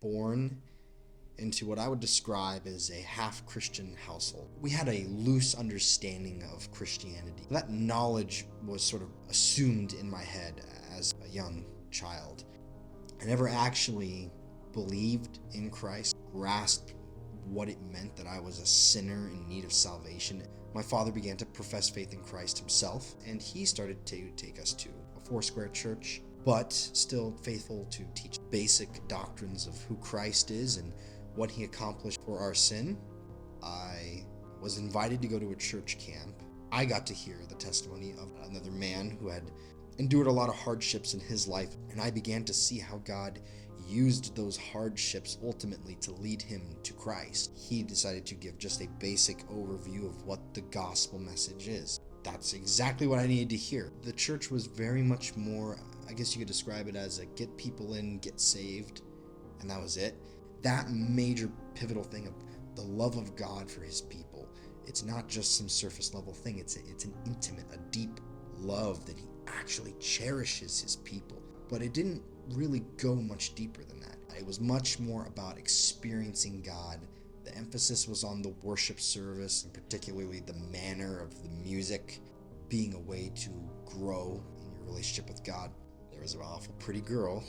born into what I would describe as a half-Christian household. We had a loose understanding of Christianity. That knowledge was sort of assumed in my head as a young child. I never actually believed in Christ, grasped what it meant that I was a sinner in need of salvation. My father began to profess faith in Christ himself, and he started to take us to a Foursquare church, but still faithful to teach basic doctrines of who Christ is and what he accomplished for our sin. I was invited to go to a church camp. I got to hear the testimony of another man who had endured a lot of hardships in his life, and I began to see how God used those hardships ultimately to lead him to Christ. He decided to give just a basic overview of what the gospel message is. That's exactly what I needed to hear. The church was very much more, I guess you could describe it as a get people in, get saved, and that was it. That major pivotal thing of the love of God for his people. It's not just some surface level thing. It's an intimate, a deep love that he actually cherishes his people. But it didn't really go much deeper than that. It was much more about experiencing God. The emphasis was on the worship service, and particularly the manner of the music, being a way to grow in your relationship with God. There was an awful pretty girl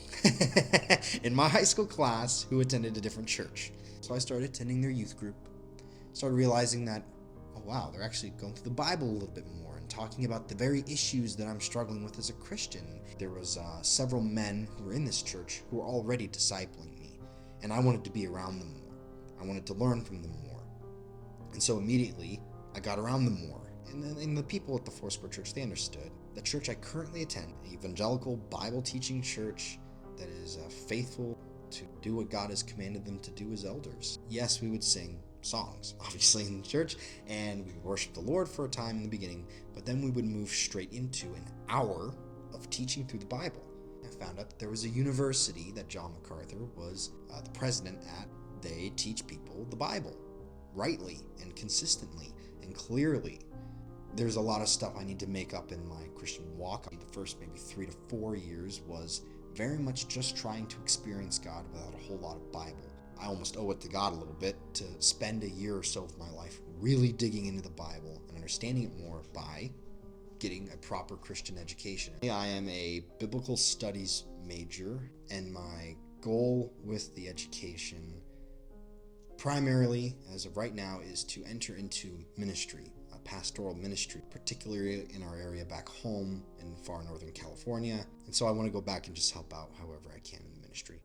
in my high school class who attended a different church. So I started attending their youth group, started realizing that, oh wow, they're actually going through the Bible a little bit more and talking about the very issues that I'm struggling with as a Christian. There was several men who were in this church who were already discipling me, and I wanted to be around them more. I wanted to learn from them more. And so immediately, I got around them more. And the people at the Foursquare Church, they understood. The church I currently attend, an evangelical Bible teaching church that is faithful to do what God has commanded them to do as elders. Yes, we would sing songs, obviously, in church, and we would worship the Lord for a time in the beginning, but then we would move straight into an hour of teaching through the Bible. I found out that there was a university that John MacArthur was the president at. They teach people the Bible rightly and consistently and clearly. There's a lot of stuff I need to make up in my Christian walk. The first maybe 3 to 4 years was very much just trying to experience God without a whole lot of Bible. I almost owe it to God a little bit to spend a year or so of my life really digging into the Bible and understanding it more by getting a proper Christian education. I am a biblical studies major, and my goal with the education primarily, as of right now, is to enter into ministry, a pastoral ministry, particularly in our area back home in far northern California. And so I want to go back and just help out however I can in the ministry.